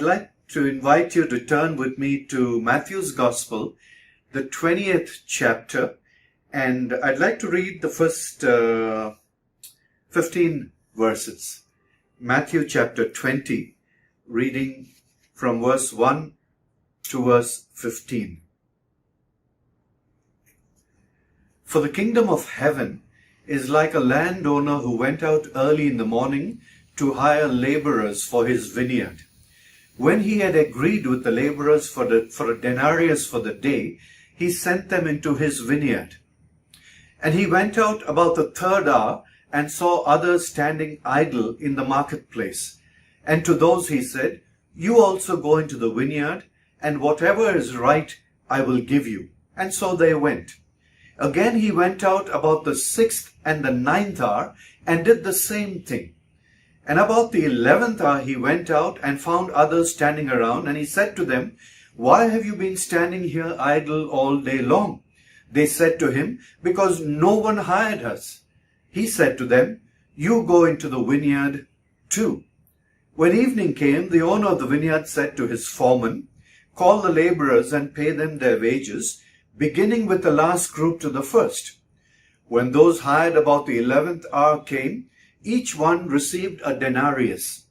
like to invite you to turn with me to Matthew's Gospel, the 20th chapter, and I'd like to read the first 15 verses. Matthew chapter 20, reading from verse 1 to verse 15. For the kingdom of heaven is like a landowner who went out early in the morning to hire laborers for his vineyard. When he had agreed with the laborers for a denarius for the day, he sent them into his vineyard. And he went out about the third hour and saw others standing idle in the marketplace. And to those he said, "You also go into the vineyard, and whatever is right I will give you." And so they went. Again he went out about the 6th and the 9th hour and did the same thing. And about the 11th hour he went out and found others standing around, and he said to them, "Why have you been standing here idle all day long?" They said to him, "Because no one hired us." He said to them, "You go into the vineyard too." When evening came, the owner of the vineyard said to his foreman, "Call the laborers and pay them their wages, beginning with the last group to the first." When those hired about the 11th hour came, each one received a denarius.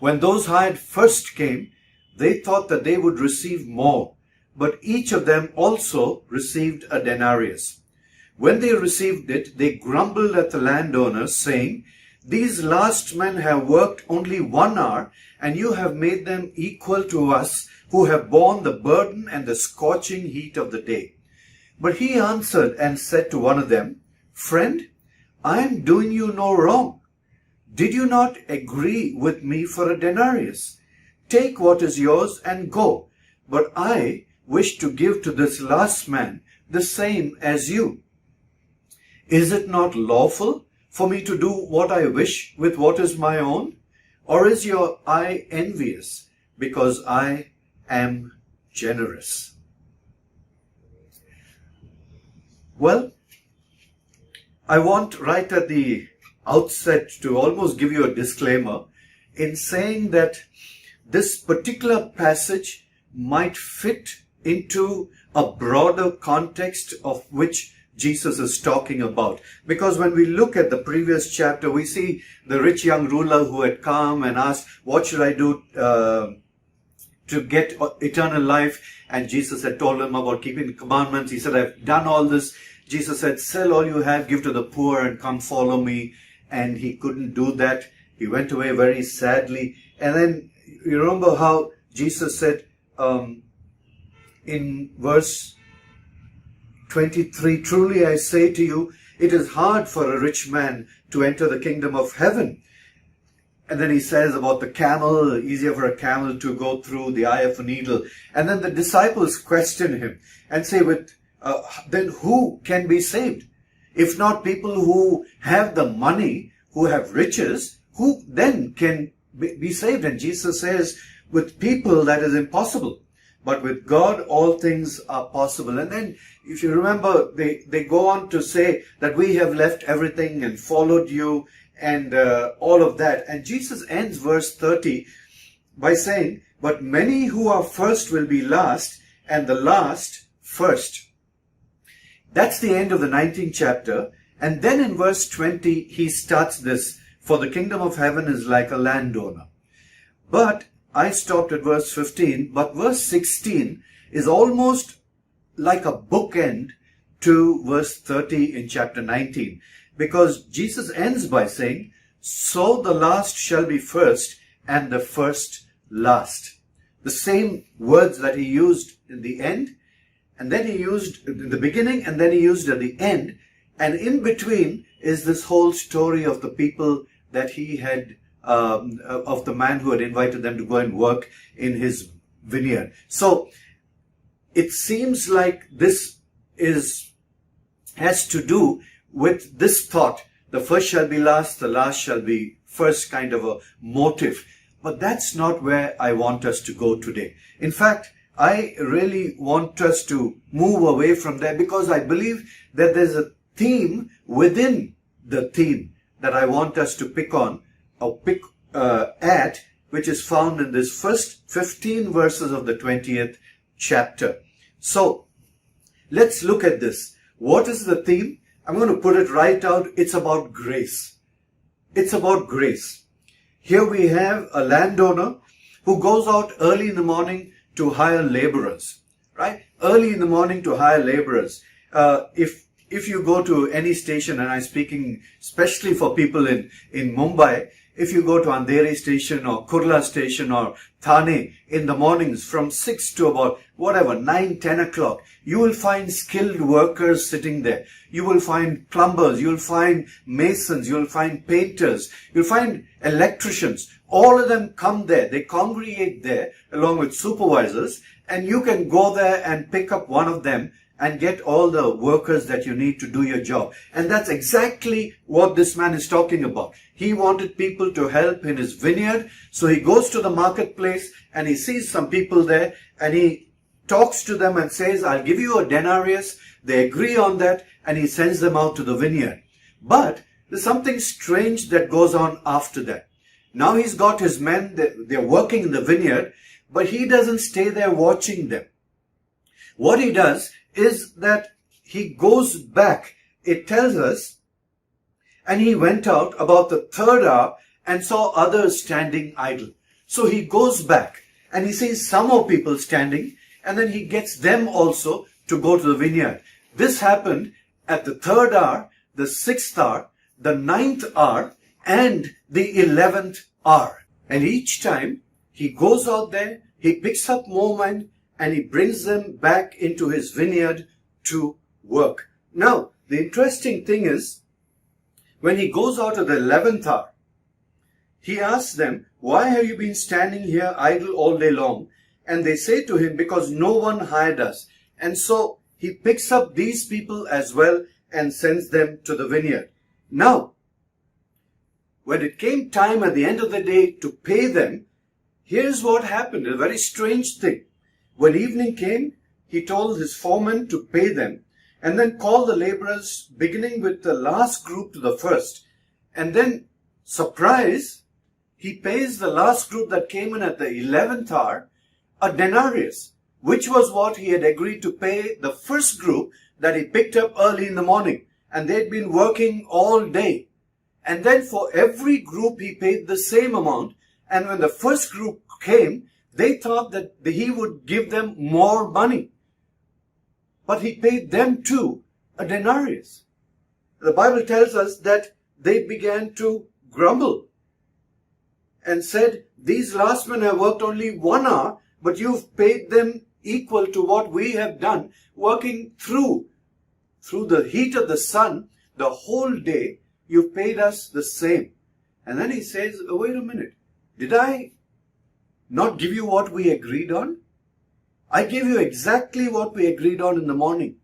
When those hired first came, they thought that they would receive more, but each of them also received a denarius. When they received it, they grumbled at the landowners, saying, "These last men have worked only 1 hour, and you have made them equal to us, who have borne the burden and the scorching heat of the day." But he answered and said to one of them, "Friend, I am doing you no wrong. Did you not agree with me for a denarius? Take what is yours and go. But I wish to give to this last man the same as you. Is it not lawful for me to do what I wish with what is my own? Or is your eye envious because I am generous?" Well, I want right at the outset to almost give you a disclaimer in saying that this particular passage might fit into a broader context of which Jesus is talking about. Because when we look at the previous chapter, we see the rich young ruler who had come and asked, "What should I do to get eternal life?" And Jesus had told him about keeping the commandments. He said, "I've done all this." Jesus said, "Sell all you have, give to the poor, and come follow me." And he couldn't do that. He went away very sadly. And then you remember how Jesus said in verse 23, "Truly I say to you, it is hard for a rich man to enter the kingdom of heaven." And then he says about the camel, easier for a camel to go through the eye of a needle. And then the disciples question him and say, then who can be saved? If not people who have the money, who have riches, who then can be saved? And Jesus says, with people that is impossible, but with God all things are possible. And then if you remember, they go on to say that we have left everything and followed you, and all of that. And Jesus ends verse 30 by saying, "But many who are first will be last, and the last first." That's the end of the 19th chapter. And then in verse 20, he starts this, "For the kingdom of heaven is like a landowner." But I stopped at verse 15, but verse 16 is almost like a bookend to verse 30 in chapter 19. Because Jesus ends by saying, "So the last shall be first, and the first last." The same words that he used in the end, and then he used in the beginning, and then he used at the end. And in between is this whole story of the people that he had, of the man who had invited them to go and work in his vineyard. So it seems like this has to do with this thought, the first shall be last, the last shall be first, kind of a motive. But that's not where I want us to go today. In fact, I really want us to move away from there, because I believe that there's a theme within the theme that I want us to pick on or pick at which is found in this first 15 verses of the 20th chapter. So, let's look at this. What is the theme? I'm going to put it right out. It's about grace. It's about grace. Here we have a landowner who goes out early in the morning to hire laborers, right? Early in the morning to hire laborers. If you go to any station, and I'm speaking especially for people in Mumbai, if you go to Andheri station or Kurla station or Thane in the mornings from 6 to about 9, 10 o'clock, you will find skilled workers sitting there. You will find plumbers, you will find masons, you will find painters, you'll find electricians. All of them come there. They congregate there along with supervisors, and you can go there and pick up one of them and get all the workers that you need to do your job. And that's exactly what this man is talking about. He wanted people to help in his vineyard. So he goes to the marketplace and he sees some people there and he talks to them and says, I'll give you a denarius. They agree on that and he sends them out to the vineyard. But there's something strange that goes on after that. Now he's got his men, they're working in the vineyard, but he doesn't stay there watching them. What he does is that he goes back. It tells us, and he went out about the third hour and saw others standing idle. So he goes back and he sees some more people standing, and then he gets them also to go to the vineyard. This happened at the third hour, the 6th hour, the 9th hour, and the 11th hour. And each time he goes out there, he picks up more men, and he brings them back into his vineyard to work. Now, the interesting thing is, when he goes out at the 11th hour, he asks them, why have you been standing here idle all day long? And they say to him, because no one hired us. And so he picks up these people as well and sends them to the vineyard. Now, when it came time at the end of the day to pay them, here's what happened, a very strange thing. When evening came, he told his foreman to pay them and then call the laborers, beginning with the last group to the first. And then, surprise, he pays the last group that came in at the 11th hour a denarius, which was what he had agreed to pay the first group that he picked up early in the morning. And they'd been working all day. And then for every group he paid the same amount. And when the first group came, they thought that he would give them more money. But he paid them too a denarius. The Bible tells us that they began to grumble and said, these last men have worked only 1 hour, but you've paid them equal to what we have done, working through the heat of the sun the whole day. You've paid us the same. And then he says, oh, wait a minute. Did I not give you what we agreed on? I gave you exactly what we agreed on in the morning.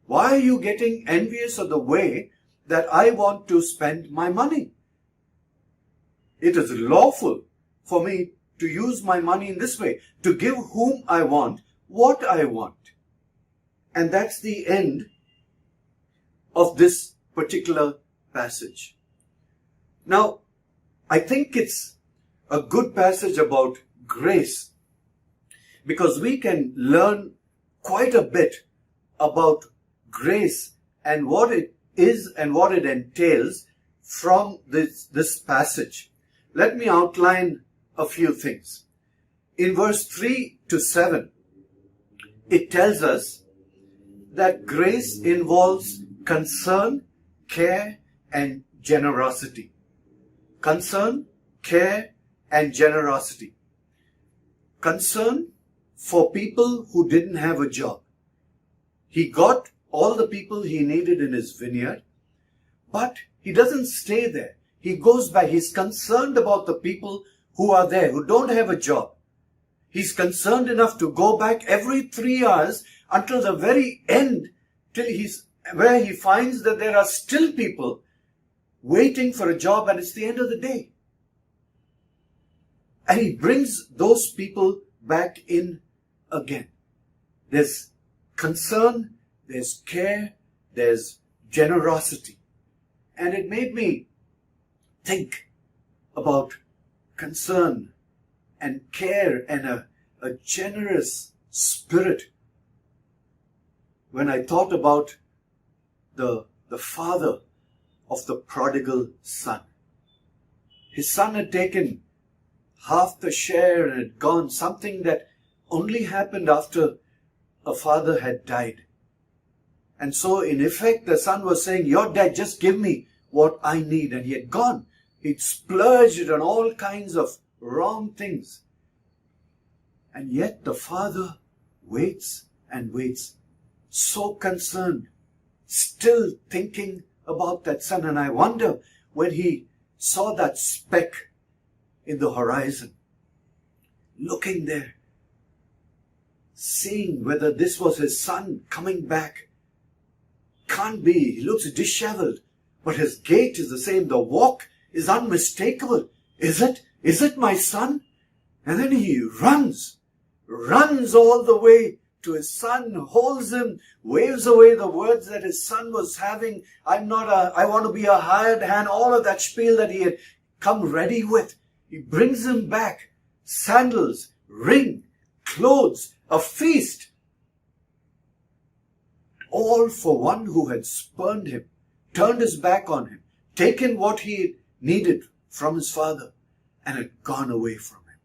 Why are you getting envious of the way that I want to spend my money? It is lawful for me to use my money in this way, to give whom I want what I want. And that's the end of this particular passage. Now, I think it's a good passage about grace because we can learn quite a bit about grace and what it is and what it entails from this passage. Let me outline a few things. In verse 3 to 7, it tells us that grace involves concern, care, and generosity. Concern, care, and generosity. Concern for people who didn't have a job. He got all the people he needed in his vineyard, but he doesn't stay there. He goes back. He's concerned about the people who are there, who don't have a job. He's concerned enough to go back every 3 hours until the very end, where he finds that there are still people waiting for a job and it's the end of the day. And he brings those people back in again. There's concern, there's care, there's generosity. And it made me think about concern and care and a generous spirit. When I thought about the father of the prodigal son, his son had taken half the share and had gone, something that only happened after a father had died. And so in effect the son was saying, your dad, just give me what I need. And he had gone. He'd splurged on all kinds of wrong things. And yet the father waits and waits, so concerned, still thinking about that son. And I wonder, when he saw that speck in the horizon, looking there, seeing whether this was his son coming back. Can't be. He looks disheveled, but his gait is the same. The walk is unmistakable. Is it? Is it my son? And then he runs all the way to his son, holds him, waves away the words that his son was having. I want to be a hired hand, all of that spiel that he had come ready with. He brings him back. Sandals, ring, clothes, a feast. All for one who had spurned him, turned his back on him, taken what he needed from his father, and had gone away from him.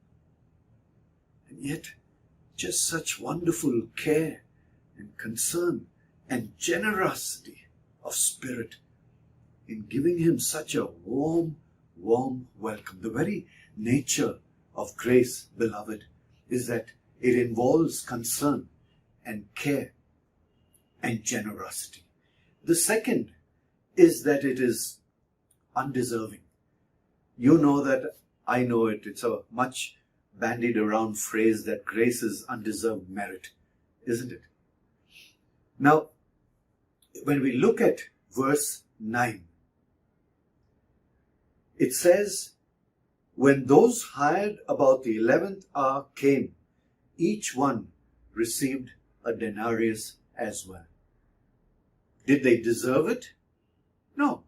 And yet, just such wonderful care and concern and generosity of spirit in giving him such a warm welcome. The very nature of grace, beloved, is that it involves concern and care and generosity. The second is that it is undeserving. You know that, I know it. It's a much bandied around phrase that grace is undeserved merit, isn't it? Now, when we look at verse 9, it says, when those hired about the 11th hour came, each one received a denarius as well. Did they deserve it? No,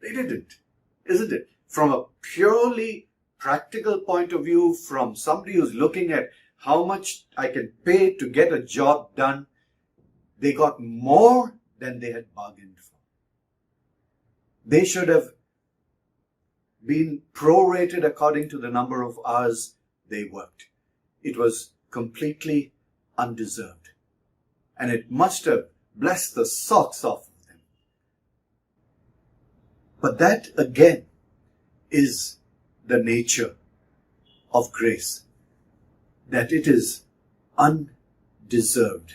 they didn't, isn't it? From a purely practical point of view, from somebody who's looking at how much I can pay to get a job done, they got more than they had bargained for. They should have been prorated according to the number of hours they worked. It was completely undeserved. And it must have blessed the socks off of them. But that again is the nature of grace, that it is undeserved.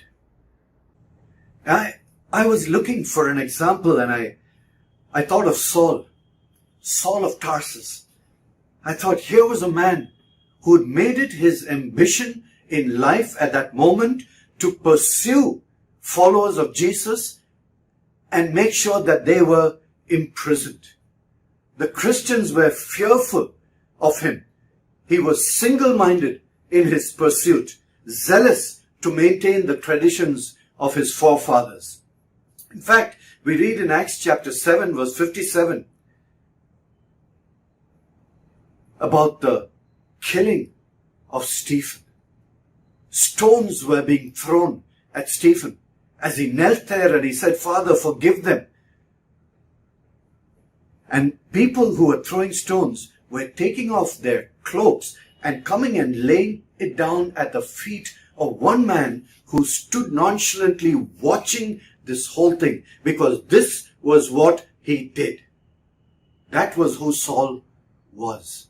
I was looking for an example, and I thought of Saul of Tarsus. I thought, here was a man who had made it his ambition in life at that moment to pursue followers of Jesus and make sure that they were imprisoned. The Christians were fearful of him. He was single-minded in his pursuit, zealous to maintain the traditions of his forefathers. In fact, we read in Acts chapter 7, verse 57, about the killing of Stephen. Stones were being thrown at Stephen as he knelt there and he said, Father, forgive them. And people who were throwing stones were taking off their cloaks and coming and laying it down at the feet of one man who stood nonchalantly watching this whole thing, because this was what he did. That was who Saul was.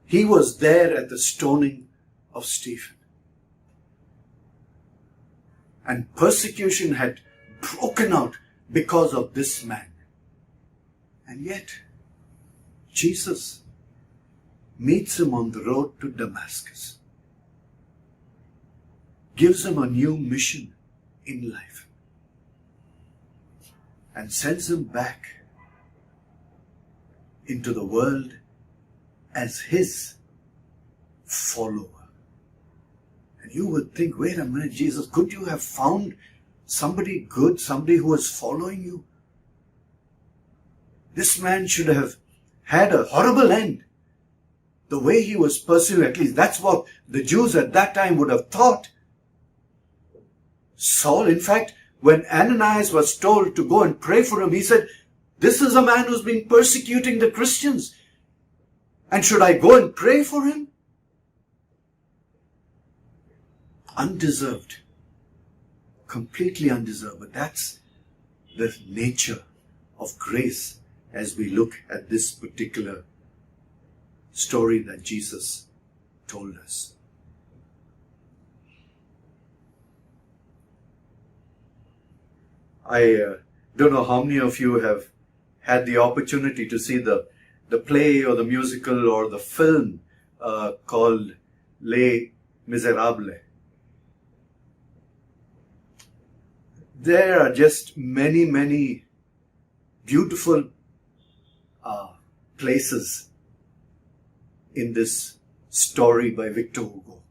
He was there at the stoning of Stephen. And persecution had broken out because of this man. And yet, Jesus meets him on the road to Damascus, gives him a new mission in life, and sends him back into the world as his follower. And you would think, wait a minute, Jesus, could you have found somebody good, somebody who was following you? This man should have had a horrible end. the way he was pursuing, at least that's what the Jews at that time would have thought. Saul, in fact, when Ananias was told to go and pray for him, he said, this is a man who's been persecuting the Christians. And should I go and pray for him? Undeserved. Completely undeserved. But that's the nature of grace as we look at this particular story that Jesus told us. I don't know how many of you have had the opportunity to see the play or the musical or the film called Les Miserables. There are just many beautiful places in this story by Victor Hugo.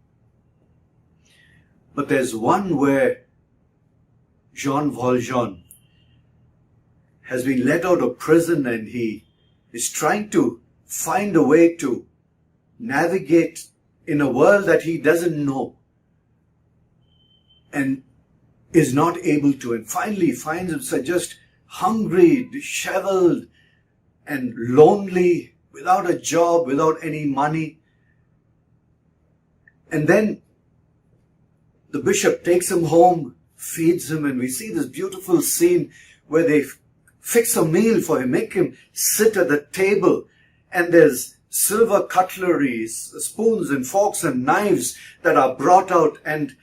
But there's one where Jean Valjean has been let out of prison and he is trying to find a way to navigate in a world that he doesn't know and is not able to, and finally finds himself just hungry, disheveled and lonely, without a job, without any money. And then the bishop takes him home, feeds him, and we see this beautiful scene where they fix a meal for him, make him sit at the table, and there's silver cutlery, spoons and forks and knives that are brought out, and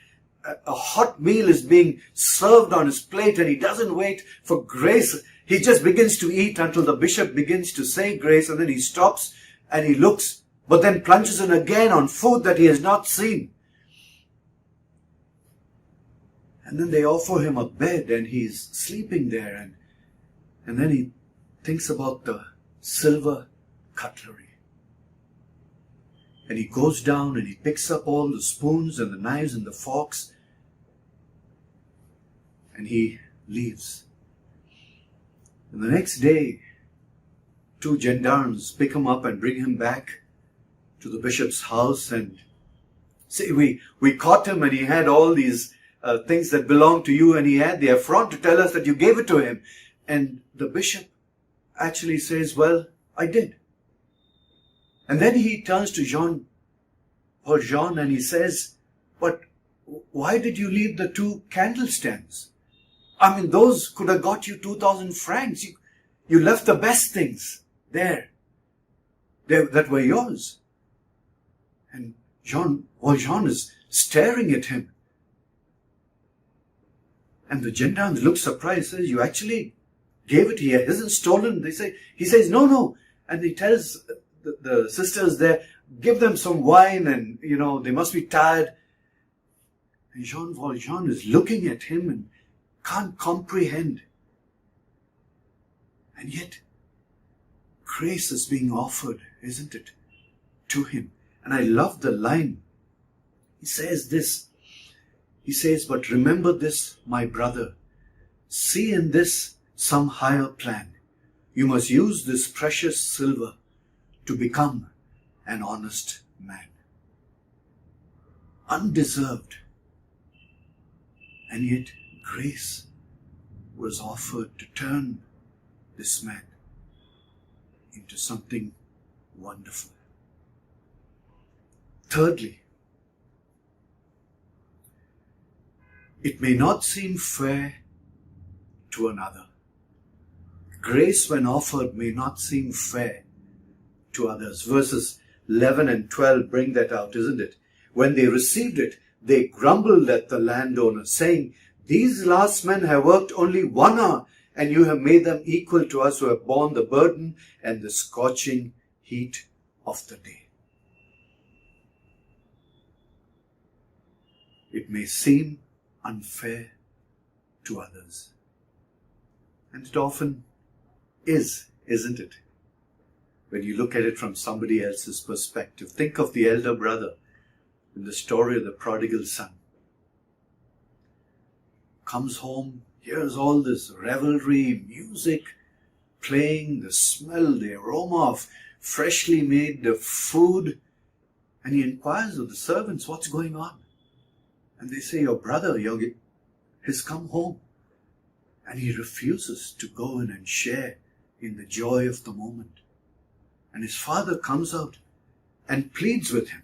a hot meal is being served on his plate, and he doesn't wait for grace. He just begins to eat until the bishop begins to say grace, and then he stops and he looks, but then plunges in again on food that he has not seen. And then they offer him a bed and he's sleeping there, and then he thinks about the silver cutlery. And he goes down and he picks up all the spoons and the knives and the forks, and he leaves. And the next day, 2 gendarmes pick him up and bring him back to the bishop's house and say, we caught him and he had all these things that belong to you, and he had the affront to tell us that you gave it to him. And the bishop actually says, well, I did. And then he turns to Jean Valjean and he says, but why did you leave the 2 candlestands? I mean, those could have got you 2,000 francs. You left the best things there that were yours. And Jean Valjean is staring at him. And the gendarmes look surprised, says, you actually gave it? He hasn't stolen. He says, no. And he tells the sisters there, give them some wine, and, they must be tired. And Jean Valjean is looking at him and can't comprehend. And yet, grace is being offered, isn't it, to him. And I love the line. He says this. He says, but remember this, my brother. See in this some higher plan. You must use this precious silver to become an honest man. Undeserved. And yet grace was offered to turn this man into something wonderful. Thirdly, it may not seem fair to another. Grace, when offered, may not seem fair to others. Verses 11 and 12 bring that out, isn't it? When they received it, they grumbled at the landowner, saying, these last men have worked only 1 hour, and you have made them equal to us who have borne the burden and the scorching heat of the day. It may seem unfair to others. And it often is, isn't it? When you look at it from somebody else's perspective. Think of the elder brother in the story of the prodigal son. Comes home, hears all this revelry, music playing, the smell, the aroma of freshly made food, and he inquires of the servants, what's going on? And they say, your brother has come home. And he refuses to go in and share in the joy of the moment. And his father comes out and pleads with him.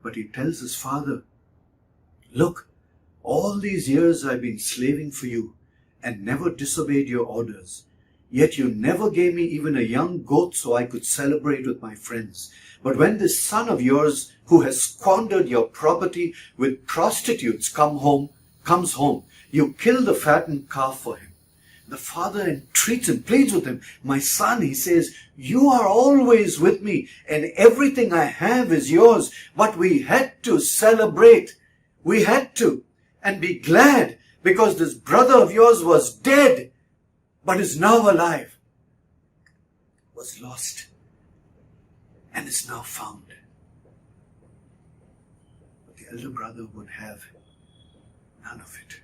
But he tells his father, look, all these years I've been slaving for you and never disobeyed your orders. Yet you never gave me even a young goat so I could celebrate with my friends. But when this son of yours, who has squandered your property with prostitutes, comes home, you kill the fattened calf for him. The father entreats him, pleads with him. My son, he says, you are always with me and everything I have is yours. But we had to celebrate. We had to and be glad because this brother of yours was dead but is now alive. Was lost and is now found. But the elder brother would have none of it.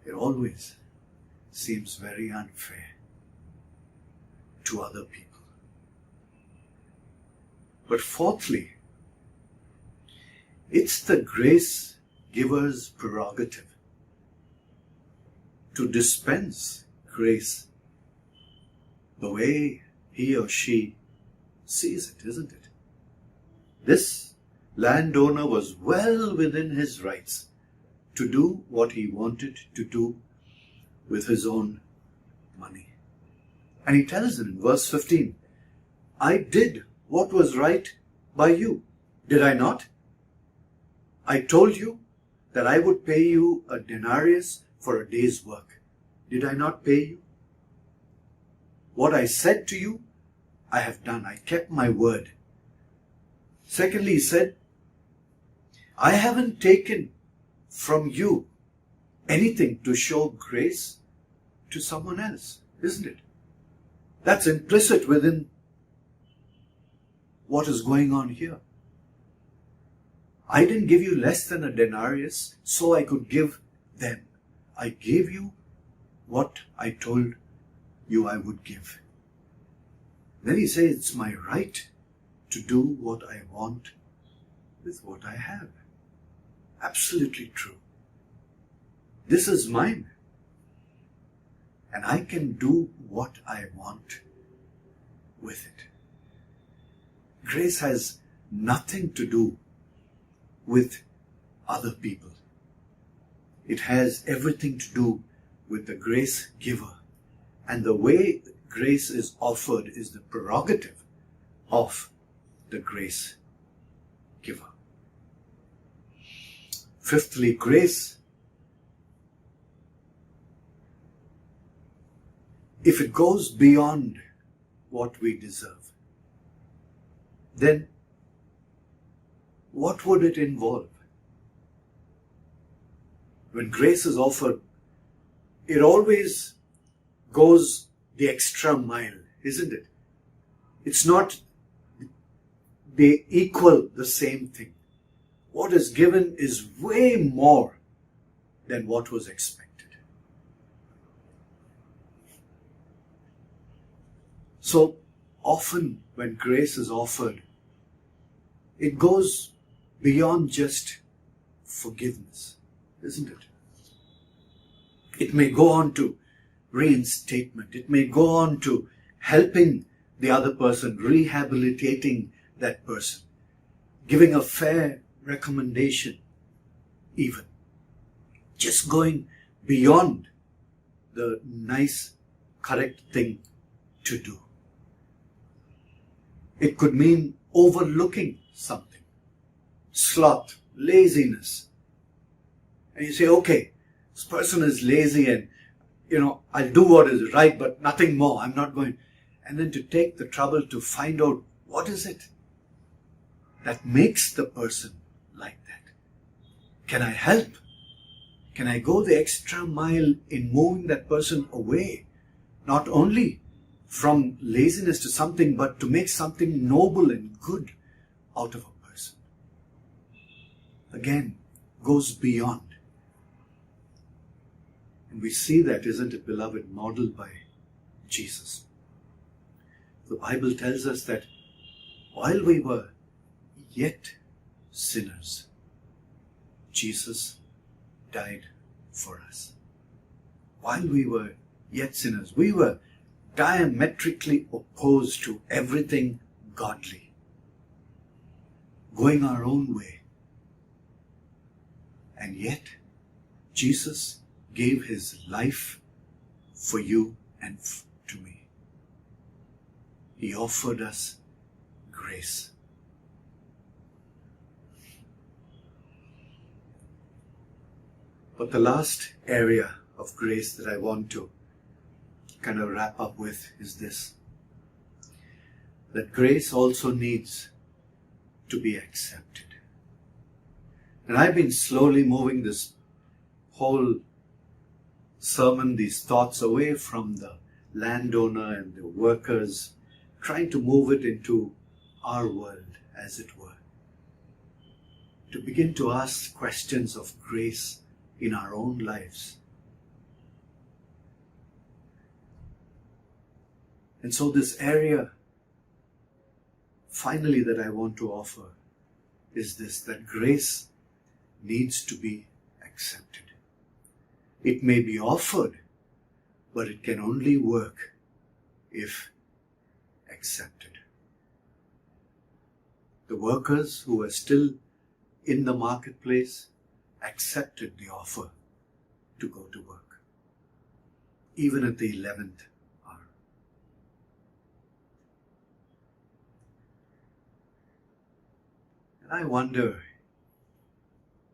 It always seems very unfair to other people. But fourthly, it's the grace giver's prerogative to dispense grace the way he or she sees it, isn't it? This landowner was well within his rights to do what he wanted to do with his own money. And he tells them in verse 15, I did what was right by you, did I not? I told you that I would pay you a denarius for a day's work. Did I not pay you? What I said to you, I have done. I kept my word. Secondly, he said, I haven't taken from you anything to show grace to someone else, isn't it? That's implicit within what is going on here. I didn't give you less than a denarius so I could give them. I gave you what I told you I would give. Then he says, it's my right to do what I want with what I have. Absolutely true. This is mine. And I can do what I want with it. Grace has nothing to do with other people. It has everything to do with the grace giver. And the way grace is offered is the prerogative of the grace giver. Fifthly, grace, if it goes beyond what we deserve, then what would it involve? When grace is offered, it always goes the extra mile, isn't it? It's not they equal the same thing. What is given is way more than what was expected. So often when grace is offered, it goes beyond just forgiveness, isn't it? It may go on to reinstatement. It may go on to helping the other person, rehabilitating that person, giving a fair recommendation, even. Just going beyond the nice, correct thing to do. It could mean overlooking something. Sloth, laziness. And you say, okay, this person is lazy and, I'll do what is right, but nothing more. I'm not going. And then to take the trouble to find out what is it that makes the person like that. Can I help? Can I go the extra mile in moving that person away? Not only from laziness to something, but to make something noble and good out of a person. Again, goes beyond. And we see that, isn't it, beloved, modeled by Jesus. The Bible tells us that while we were yet sinners, Jesus died for us. While we were yet sinners, we were diametrically opposed to everything godly, going our own way. And yet, Jesus gave his life for you and to me. He offered us grace. But the last area of grace that I want to kind of wrap up with is this: that grace also needs to be accepted. And I've been slowly moving this whole sermon, these thoughts, away from the landowner and the workers, trying to move it into our world, as it were, to begin to ask questions of grace in our own lives. And so this area, finally, that I want to offer is this: that grace needs to be accepted. It may be offered, but it can only work if accepted. The workers who were still in the marketplace accepted the offer to go to work, even at the 11th hour. And I wonder,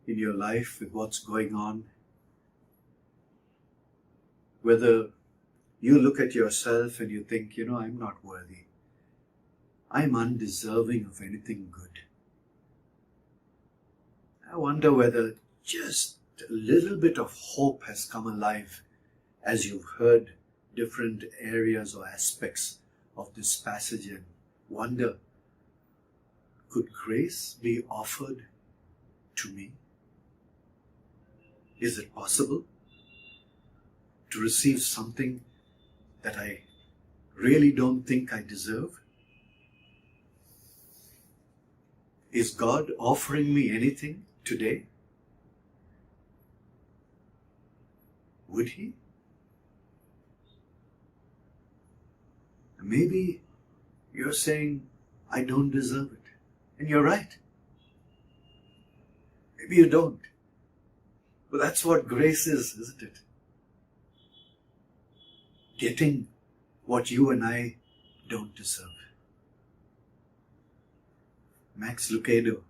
in your life, with what's going on, whether you look at yourself and you think, I'm not worthy. I'm undeserving of anything good. I wonder whether just a little bit of hope has come alive as you've heard different areas or aspects of this passage, and wonder, could grace be offered to me? Is it possible to receive something that I really don't think I deserve? Is God offering me anything today? Would he? Maybe you're saying, I don't deserve it. And you're right. Maybe you don't. But that's what grace is, isn't it? Getting what you and I don't deserve. Max Lucado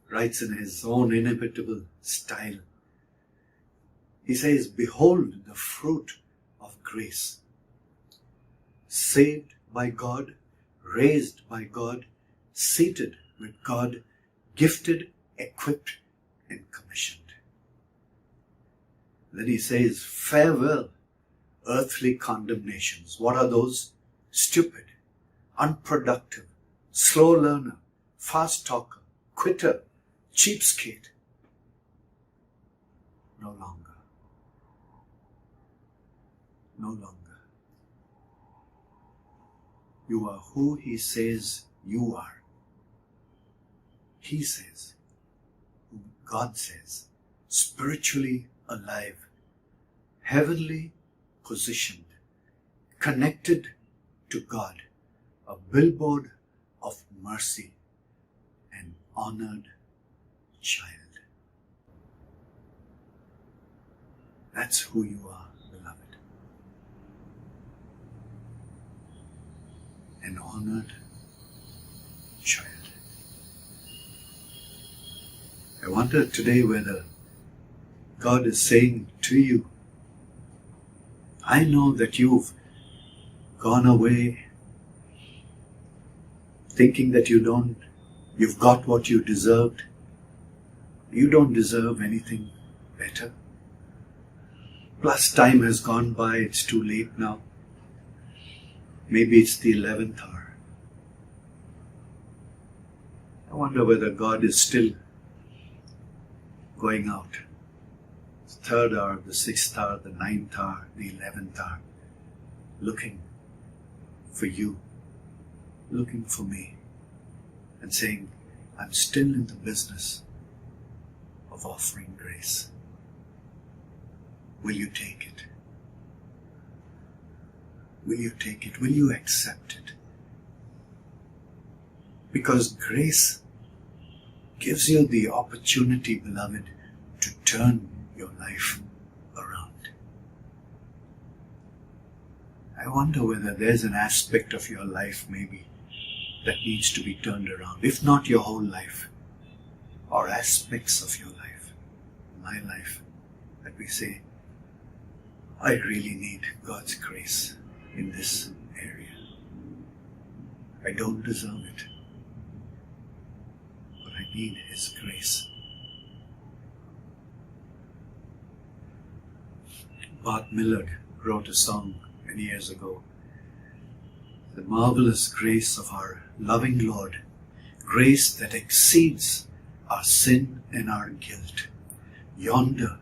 writes in his own inimitable style. He says, "Behold the fruit of grace. Saved by God, raised by God, seated with God, gifted, equipped, and commissioned." Then he says, "Farewell, earthly condemnations." What are those? Stupid, unproductive, slow learner, fast talker, quitter, cheapskate. No longer. No longer. You are who he says you are. He says, who God says, spiritually alive, heavenly positioned, connected to God, a billboard of mercy, an honored child. That's who you are, beloved. An honored child. I wonder today whether God is saying to you, I know that you've gone away thinking that you've got what you deserved. You don't deserve anything better. Plus time has gone by, it's too late now. Maybe it's the 11th hour. I wonder whether God is still going out, third hour, the sixth hour, the ninth hour, the 11th hour, looking for you, looking for me, and saying, I'm still in the business of offering grace. Will you take it? Will you take it? Will you accept it? Because grace gives you the opportunity, beloved, to turn your life around. I wonder whether there's an aspect of your life maybe that needs to be turned around, if not your whole life, or aspects of your life, my life, that we say, I really need God's grace in this area. I don't deserve it, but I need His grace. Bart Millard wrote a song many years ago. The marvelous grace of our loving Lord, grace that exceeds our sin and our guilt, yonder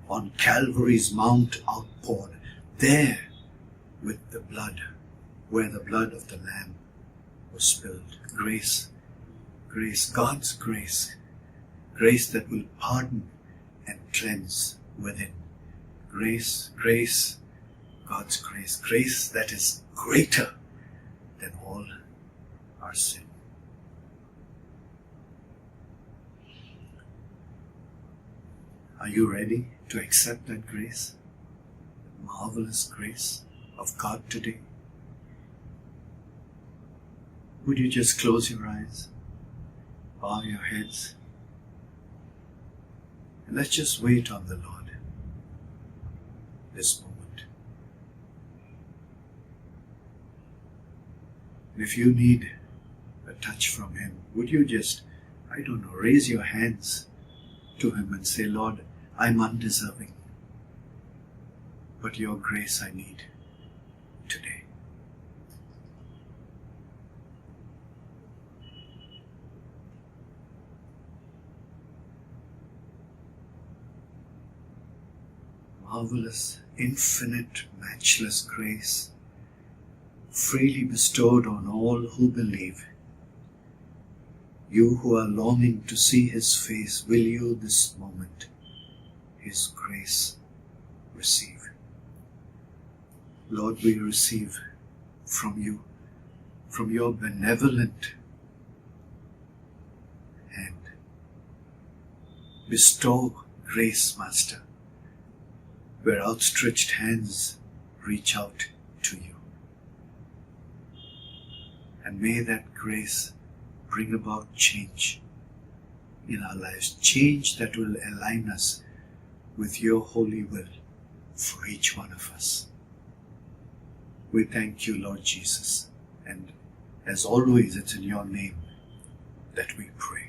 on Calvary's mount outpoured, there with the blood, where the blood of the Lamb was spilled. Grace, grace, God's grace, grace that will pardon and cleanse within. Grace, grace, God's grace, grace that is greater than all our sin. Are you ready to accept that grace? The marvelous grace of God today? Would you just close your eyes, bow your heads, and let's just wait on the Lord this moment. And if you need a touch from Him, would you just, raise your hands to Him and say, Lord, I'm undeserving, but your grace I need today. Marvelous, infinite, matchless grace, freely bestowed on all who believe. You who are longing to see His face, will you this moment His grace receive? Lord, we receive from you, from your benevolent hand. Bestow grace, Master, where outstretched hands reach out to you. And may that grace bring about change in our lives, change that will align us with your holy will for each one of us. We thank you, Lord Jesus, and as always, it's in your name that we pray.